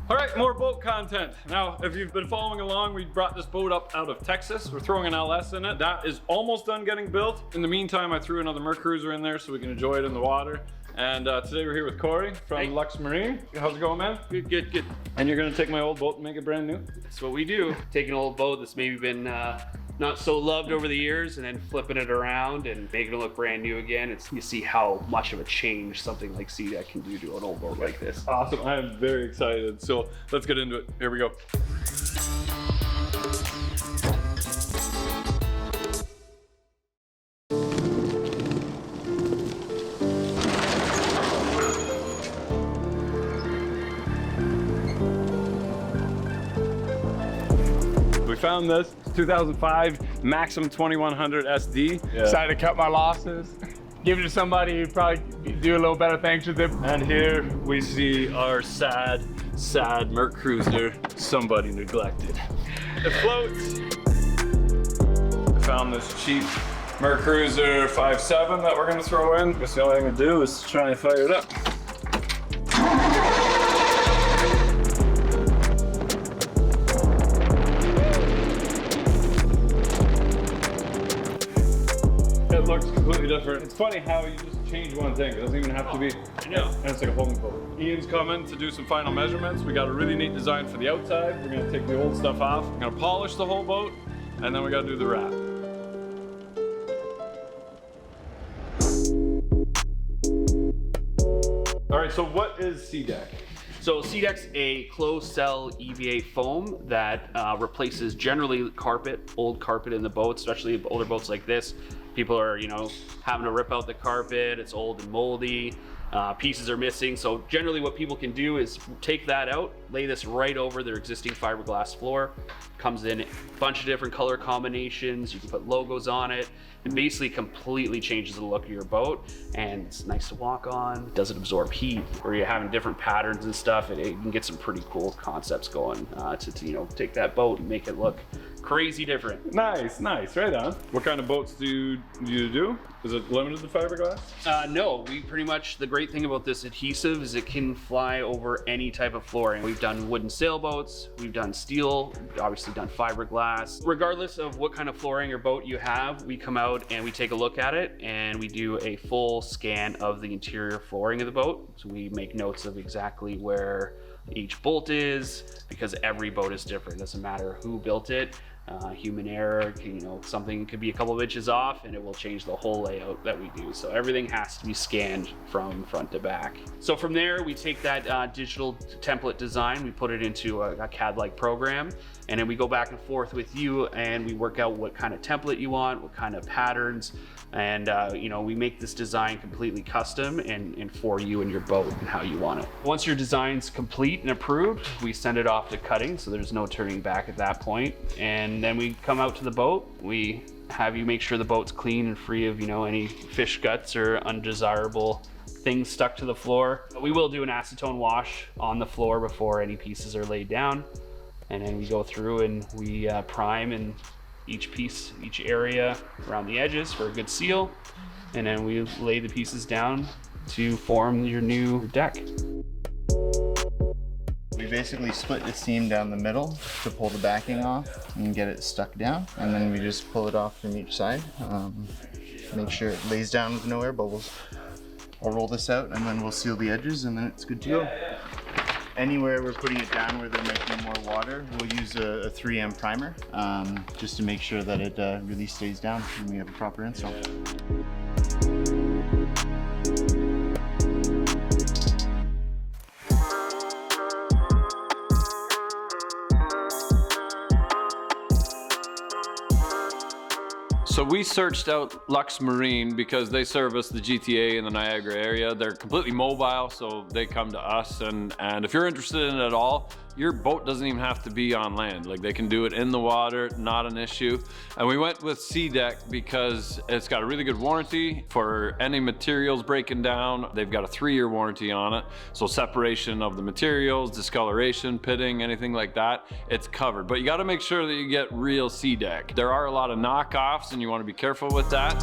All right, more boat content. Now, if you've been following along, we brought this boat up out of Texas. We're throwing an LS in it. That is almost done getting built. In the meantime, I threw another Mercruiser in there so we can enjoy it in the water. And today we're here with Cory from Lux Marine. How's it going, man? Good, good, good. And you're gonna take my old boat and make it brand new? That's what we do. Take an old boat that's maybe been not so loved over the years and then flipping it around and making it look brand new again. You see how much of a change something like SeaDek can do to an old boat like this. Awesome, I am very excited. So let's get into it. Here we go. We found this 2005 Maxim 2100 SD. Decided to cut my losses, give it to somebody who'd probably do a little better things with it. And here we see our sad Mercruiser somebody neglected. It floats. I found this cheap Mercruiser 5.7 that we're gonna throw in. Guess the only thing to do is try and fire it up. It looks completely different. It's funny how you just change one thing. It doesn't even have to be. I know. And it's like a folding boat. Ian's coming to do some final measurements. We got a really neat design for the outside. We're gonna take the old stuff off. We're gonna polish the whole boat, and then we gotta do the wrap. All right, so what is SeaDek? So SeaDek's a closed cell EVA foam that replaces generally carpet, old carpet in the boat, especially older boats like this. People are, having to rip out the carpet. It's old and moldy. Pieces are missing. So generally what people can do is take that out, lay this right over their existing fiberglass floor. Comes in a bunch of different color combinations. You can put logos on it. It basically completely changes the look of your boat, and it's nice to walk on. Doesn't absorb heat, or you're having different patterns and stuff. It can get some pretty cool concepts going to take that boat and make it look crazy different. Nice, right on. What kind of boats do you do? Is it limited to fiberglass? No, we pretty much, the great thing about this adhesive is it can fly over any type of flooring. We've done wooden sailboats, we've done steel, obviously done fiberglass. Regardless of what kind of flooring or boat you have, we come out and we take a look at it and we do a full scan of the interior flooring of the boat. So we make notes of exactly where each bolt is, because every boat is different. It doesn't matter who built it. Human error, something could be a couple of inches off and it will change the whole layout that we do. So everything has to be scanned from front to back. So from there, we take that digital template design, we put it into a CAD-like program, and then we go back and forth with you and we work out what kind of template you want, what kind of patterns, and we make this design completely custom and for you and your boat and how you want it. Once your design's complete and approved, we send it off to cutting, so there's no turning back at that point. And then we come out to the boat, we have you make sure the boat's clean and free of any fish guts or undesirable things stuck to the floor. We will do an acetone wash on the floor before any pieces are laid down, and then we go through and we prime and each area around the edges for a good seal, and then we lay the pieces down to form your new deck. We basically split the seam down the middle to pull the backing off and get it stuck down, and then we just pull it off from each side. Make sure it lays down with no air bubbles. I'll roll this out and then we'll seal the edges and then it's good to go. Anywhere we're putting it down where there might be more water, we'll use a 3M primer just to make sure that it really stays down when we have a proper install. So we searched out Lux Marine because they service the GTA and the Niagara area. They're completely mobile, so they come to us. And if you're interested in it at all, your boat doesn't even have to be on land. Like, they can do it in the water, not an issue. And we went with SeaDek because it's got a really good warranty for any materials breaking down. They've got a 3-year warranty on it. So separation of the materials, discoloration, pitting, anything like that, it's covered. But you gotta make sure that you get real SeaDek. There are a lot of knockoffs and you wanna be careful with that.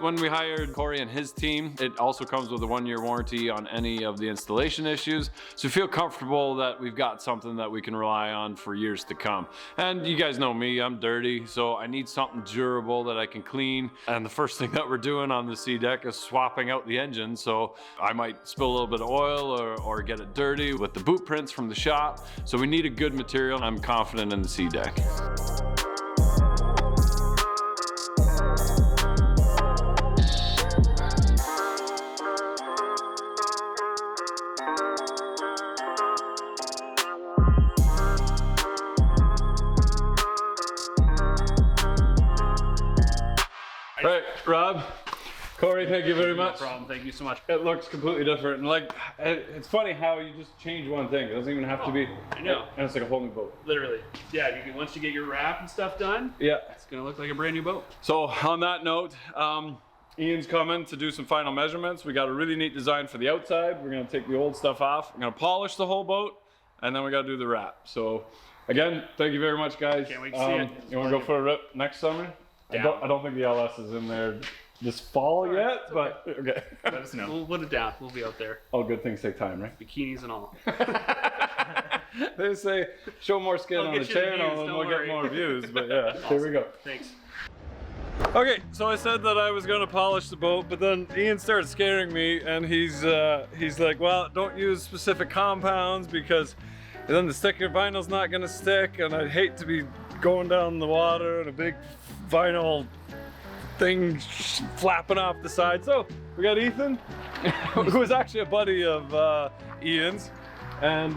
When we hired Cory and his team, it also comes with a 1-year warranty on any of the installation issues. So feel comfortable that we've got something that we can rely on for years to come. And you guys know me, I'm dirty, so I need something durable that I can clean. And the first thing that we're doing on the SeaDek is swapping out the engine. So I might spill a little bit of oil or get it dirty with the boot prints from the shop. So we need a good material. I'm confident in the SeaDek. All right, Rob, Cory, thank you very much. No problem, thank you so much. It looks completely different, and like, it's funny how you just change one thing. It doesn't even have to be. I know. And it's like a whole new boat. Literally. Yeah, once you get your wrap and stuff done, Yeah. it's gonna look like a brand new boat. So on that note, Ian's coming to do some final measurements. We got a really neat design for the outside. We're gonna take the old stuff off. We're gonna polish the whole boat, and then we gotta do the wrap. So again, thank you very much, guys. Can't wait to see it. You wanna go for a rip next summer? I don't think the LS is in there this fall yet, but okay. Let us know. We'll put it down. We'll be out there. All good things take time, right? Bikinis and all. They say show more skin I'll on the get you the channel views, and don't we'll worry. get more views, but yeah, Awesome. here we go. Thanks. Okay, so I said that I was gonna polish the boat, but then Ian started scaring me, and he's like, well, don't use specific compounds because then the sticker vinyl's not gonna stick, and I'd hate to be going down the water and a big vinyl thing flapping off the side. So we got Ethan, who is actually a buddy of Ian's, and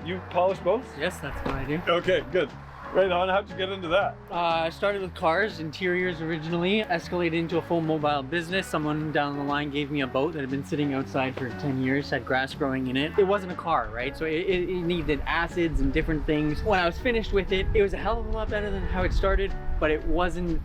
you polish boats? Yes, that's what I do. Okay, good. Right on. How'd you get into that? I started with cars, interiors originally, escalated into a full mobile business. Someone down the line gave me a boat that had been sitting outside for 10 years, had grass growing in it. It wasn't a car, right? So it needed acids and different things. When I was finished with it, it was a hell of a lot better than how it started, but it wasn't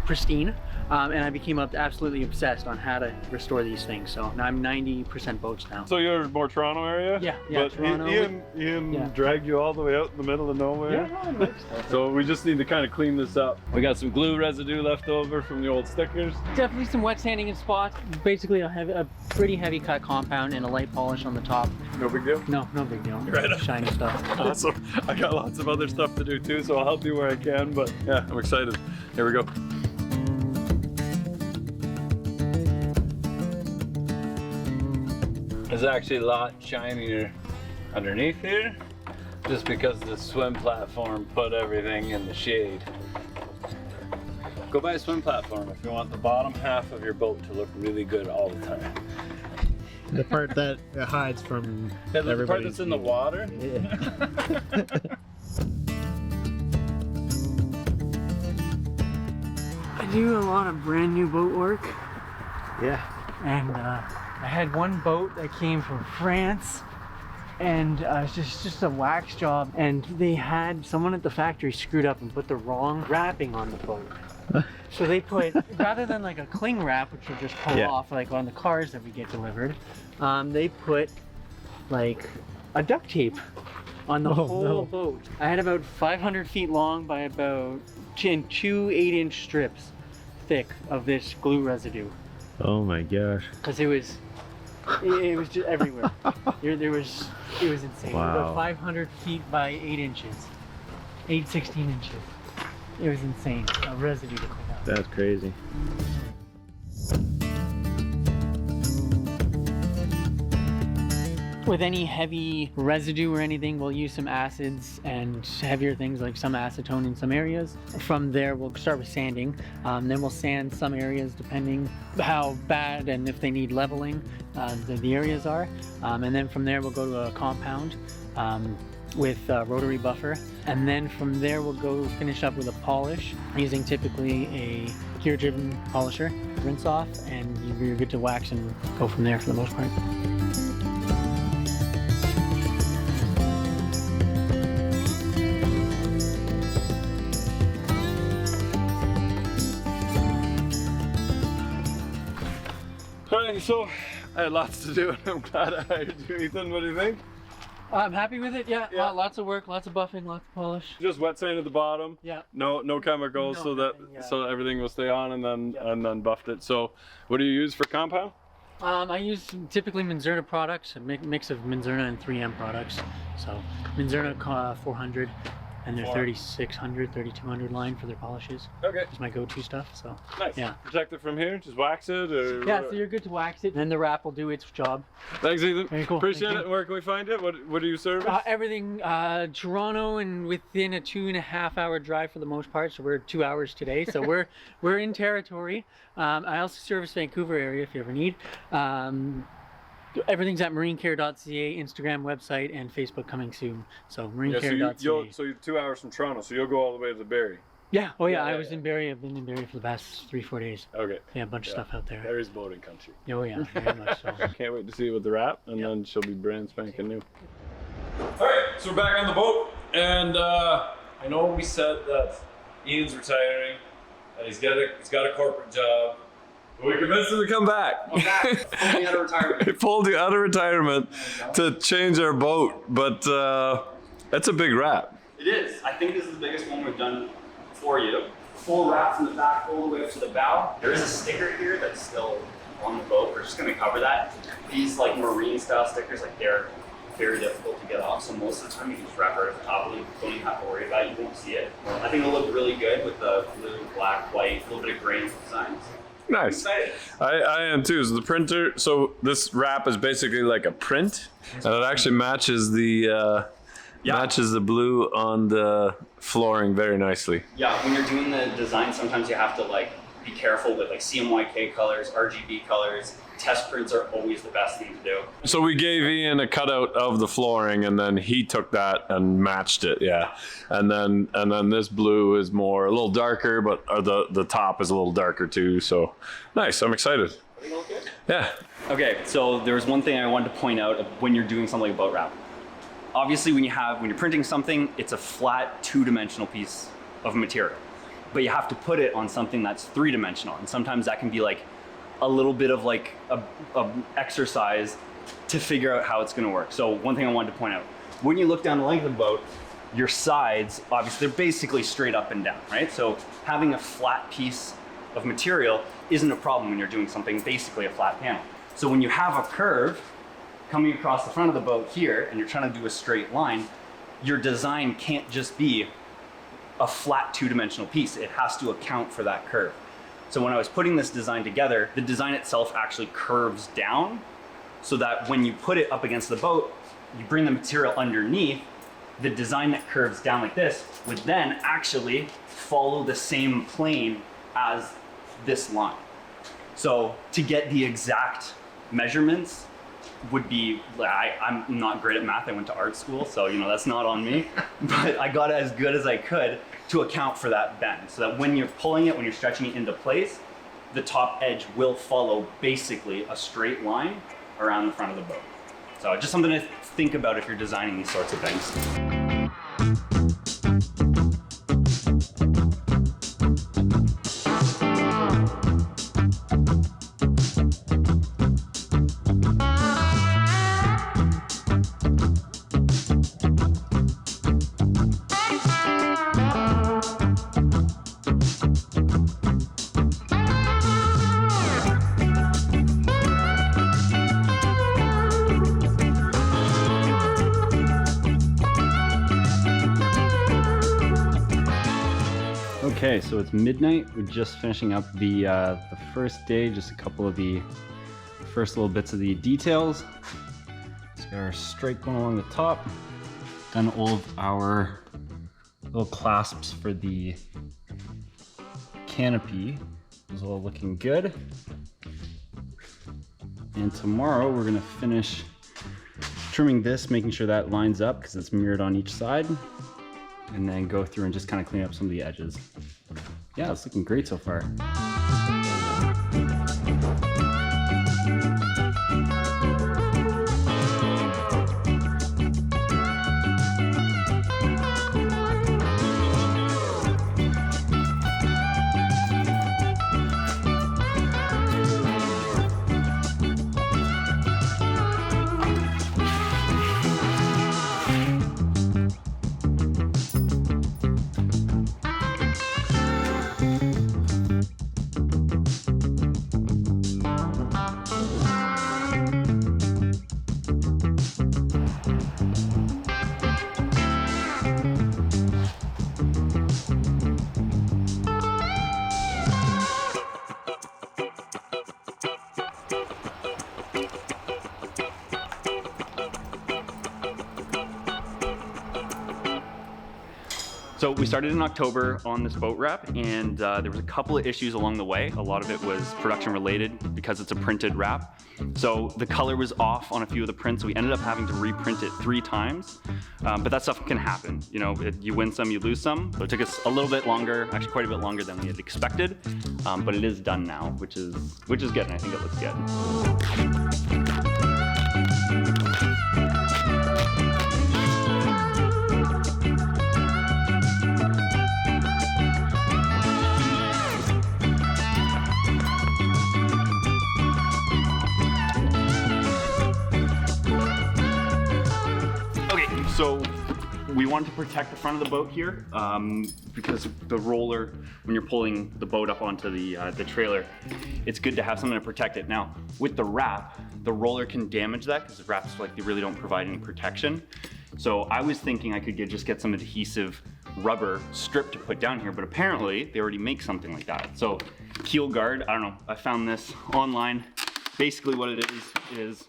pristine. And I became absolutely obsessed on how to restore these things. So now I'm 90% boats now. So you're more Toronto area? Yeah, But Toronto. Ian dragged you all the way out in the middle of nowhere? Yeah, So we just need to kind of clean this up. We got some glue residue left over from the old stickers. definitely some wet sanding in spots. Basically a pretty heavy cut compound and a light polish on the top. No big deal? No big deal. Right on. Shiny stuff. Awesome. I got lots of other stuff to do too, so I'll help you where I can, but yeah, I'm excited. Here we go. It's actually a lot shinier underneath here, just because the swim platform put everything in the shade. Go buy a swim platform if you want the bottom half of your boat to look really good all the time. The part that it hides from Yeah, the part everybody's that's in the view. water. I do a lot of brand new boat work, Yeah. and I had one boat that came from France, and it's just a wax job, and they had someone at the factory screwed up and put the wrong wrapping on the boat. So they put, rather than like a cling wrap, which will just pull Yeah. off like on the cars that we get delivered, they put like a duct tape on the Oh, whole no. boat. I had about 500 feet long by about two 8-inch strips thick of this glue residue, Oh my gosh. because it was just everywhere. It was insane. Wow. About 500 feet by 8 inches, 16 inches. It was insane. Residue to clean up. That's crazy. With any heavy residue or anything, we'll use some acids and heavier things like some acetone in some areas. From there, we'll start with sanding. Then we'll sand some areas depending how bad and if they need leveling the areas are. And then from there, we'll go to a compound with rotary buffer. And then from there, we'll go finish up with a polish using typically a gear-driven polisher. Rinse off, and you're good to wax and go from there for the most part. Alright, so I had lots to do and I'm glad I hired you, Ethan. What do you think? I'm happy with it. Yeah, Yeah. lots of work, lots of buffing, lots of polish. Just wet sand at the bottom. Yeah. No chemicals, No, so nothing, yeah. so everything will stay on, and then Yeah. and then buffed it. So, what do you use for compound? I use typically Minzerna products, a mix of Minzerna and 3M products. So Minzerna 400 and their 3600, 3200 line for their polishes. Okay. It's my go-to stuff. So Nice. Yeah. Protect it from here. Just wax it, or yeah, so you're good to wax it, and then the wrap will do its job. Thanks, Ethan. Very cool. Appreciate Thank it. you. Where can we find it? What do you service? Everything Toronto and within a 2.5 hour drive for the most part. So we're 2 hours today. So we're in territory. I also service Vancouver area if you ever need. Everything's at marinecare.ca, Instagram, website, and Facebook coming soon. So marinecare.ca. So you're 2 hours from Toronto, so you'll go all the way to the Barrie. Yeah. Oh yeah. Yeah, I was in Barrie. I've been in Barrie for the past 3-4 days. Okay. Yeah, a bunch of stuff out there. Barrie's boating country. Oh yeah, very much so. Can't wait to see it with the wrap, and then she'll be brand spanking new. All right, so we're back on the boat, and I know we said that Ian's retiring, and he's got a corporate job. But we convinced him to come back. Pulled me out of retirement. He pulled you out of retirement to change our boat, but that's a big wrap. It is. I think this is the biggest one we've done for you. Full wrap from the back all the way up to the bow. There is a sticker here that's still on the boat. We're just going to cover that. These like marine style stickers, like they're very difficult to get off. So most of the time you can just wrap right at the top of them. Don't even have to worry about it. You won't see it. I think it'll look really good with the blue, black, white, a little bit of gray designs. Nice. I am too. So the printer, so this wrap is basically like a print, and it actually matches the matches the blue on the flooring very nicely. Yeah, when you're doing the design, sometimes you have to like be careful with like CMYK colors, RGB colors. Test prints are always the best thing to do. So we gave Ian a cutout of the flooring, and then he took that and matched it. Yeah, and then this blue is more a little darker, but the top is a little darker too. So nice. I'm excited. Yeah. Okay, so there was one thing I wanted to point out when you're doing something like boat wrap. Obviously, when you're printing something, it's a flat 2-dimensional piece of material, but you have to put it on something that's 3-dimensional, and sometimes that can be like a little bit of like a exercise to figure out how it's going to work. So one thing I wanted to point out, when you look down the length of the boat, your sides, obviously they're basically straight up and down, right? So having a flat piece of material isn't a problem when you're doing something basically a flat panel. So when you have a curve coming across the front of the boat here and you're trying to do a straight line, your design can't just be a flat 2-dimensional piece. It has to account for that curve. So when I was putting this design together, the design itself actually curves down so that when you put it up against the boat, you bring the material underneath, the design that curves down like this would then actually follow the same plane as this line. So to get the exact measurements would be, I'm not great at math, I went to art school, so that's not on me, but I got it as good as I could to account for that bend, so that when you're pulling it, when you're stretching it into place, the top edge will follow basically a straight line around the front of the boat. So just something to think about if you're designing these sorts of things. Okay, so it's midnight. We're just finishing up the first day, just a couple of the first little bits of the details. Let's get our stripe going along the top. Done all of our little clasps for the canopy. Is all looking good. And tomorrow we're gonna finish trimming this, making sure that lines up because it's mirrored on each side. And then go through and just kind of clean up some of the edges. Yeah, it's looking great so far. So we started in October on this boat wrap, and there was a couple of issues along the way. A lot of it was production related because it's a printed wrap. So the color was off on a few of the prints, so we ended up having to reprint it 3 times. But that stuff can happen. You know, you win some, you lose some. So it took us a little bit longer, actually quite a bit longer than we had expected. But it is done now, which is good, and I think it looks good. So we wanted to protect the front of the boat here because the roller, when you're pulling the boat up onto the trailer, it's good to have something to protect it. Now, with the wrap, the roller can damage that because the wraps, like, they really don't provide any protection. So I was thinking I could just get some adhesive rubber strip to put down here, but apparently they already make something like that. So keel guard, I don't know, I found this online. Basically what it is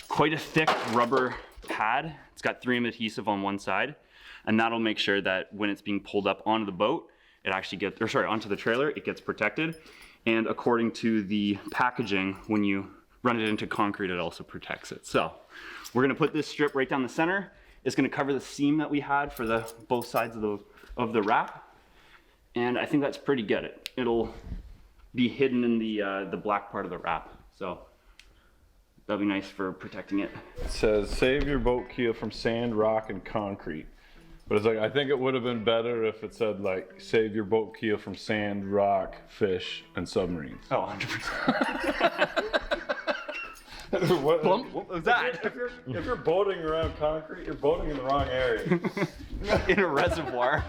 quite a thick rubber pad. It's got 3M adhesive on one side, and that'll make sure that when it's being pulled up onto the boat, it actually gets, or sorry, onto the trailer, it gets protected. And according to the packaging, when you run it into concrete, it also protects it. So we're gonna put this strip right down the center. It's gonna cover the seam that we had for both sides of the wrap. And I think that's pretty good. It'll be hidden in the black part of the wrap. So that'll be nice for protecting it. It says, save your boat keel from sand, rock, and concrete. But it's like, I think it would have been better if it said, like, save your boat keel from sand, rock, fish, and submarines. Oh, 100%. what was that? If you're boating around concrete, you're boating in the wrong area. In a reservoir.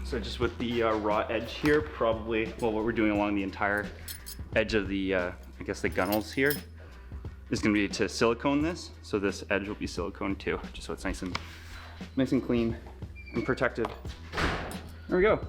So just with the raw edge here, probably, well, what we're doing along the entire edge of the, I guess the gunnels here, is gonna be to silicone this. So this edge will be silicone too, just so it's nice and clean and protected. There we go.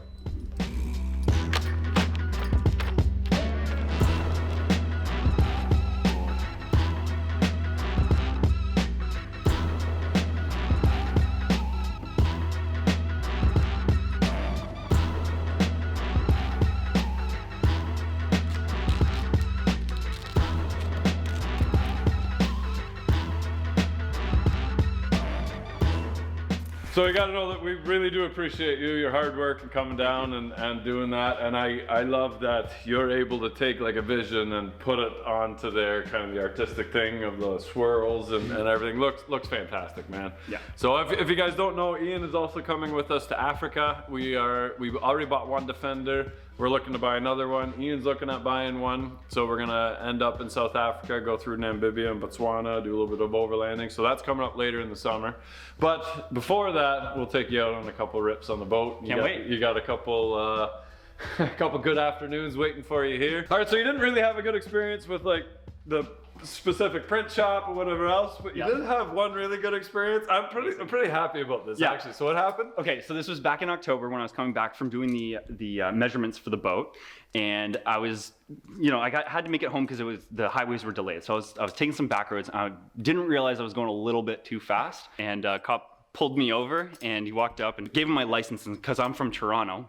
So you gotta know that we really do appreciate you, your hard work and coming down and doing that. And I love that you're able to take like a vision and put it onto there, kind of the artistic thing of the swirls and everything. Looks fantastic, man. Yeah. So if you guys don't know, Ian is also coming with us to Africa. We've already bought one Defender. We're looking to buy another one. Ian's looking at buying one. So we're gonna end up in South Africa, go through Namibia and Botswana, do a little bit of overlanding. So that's coming up later in the summer. But before that, we'll take you out on a couple rips on the boat. Can't wait. You got a couple a couple good afternoons waiting for you here. All right, so you didn't really have a good experience with like the specific print shop or whatever else, but you did have one really good experience. I'm pretty happy about this actually. So what happened? Okay, so this was back in October when I was coming back from doing the measurements for the boat, and I was, you know, had to make it home because the highways were delayed. So I was taking some back roads. And I didn't realize I was going a little bit too fast, and a cop pulled me over, and he walked up and gave him my license because I'm from Toronto.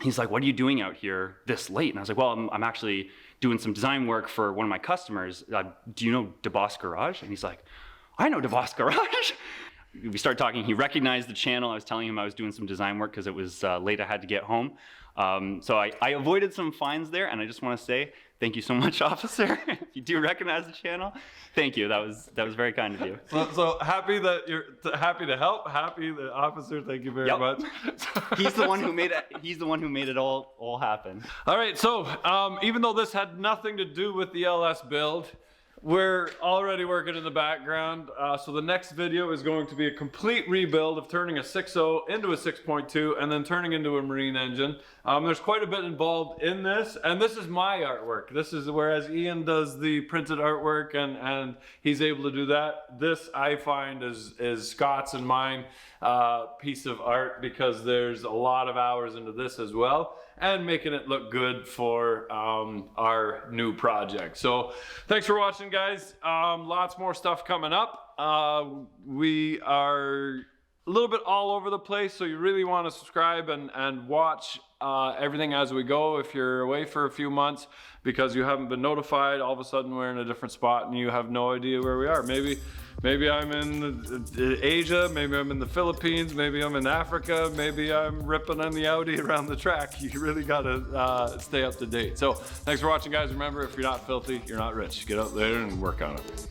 He's like, "What are you doing out here this late?" And I was like, "Well, I'm actually doing some design work for one of my customers. Do you know DeBoss Garage?" And he's like, "I know DeBoss Garage." We started talking. He recognized the channel. I was telling him I was doing some design work because it was late. I had to get home. So I avoided some fines there, and I just want to say thank you so much, officer. If you do recognize the channel, thank you. That was very kind of you. So happy that you're happy to help. Happy the officer. Thank you very much. He's the one who made it. He's the one who made it all happen. All right. So even though this had nothing to do with the LS build, we're already working in the background. So the next video is going to be a complete rebuild of turning a 6.0 into a 6.2 and then turning into a marine engine. There's quite a bit involved in this, and this is my artwork. This is whereas Ian does the printed artwork and he's able to do that. This I find is Scott's and mine piece of art, because there's a lot of hours into this as well, and making it look good for our new project. So thanks for watching, guys. Lots more stuff coming up. We are a little bit all over the place, so you really want to subscribe and watch everything as we go. If you're away for a few months because you haven't been notified, all of a sudden we're in a different spot and you have no idea where we are. Maybe I'm in Asia, maybe I'm in the Philippines, maybe I'm in Africa, maybe I'm ripping on the Audi around the track. You really gotta stay up to date. So thanks for watching, guys. Remember, if you're not filthy, you're not rich. Get out there and work on it.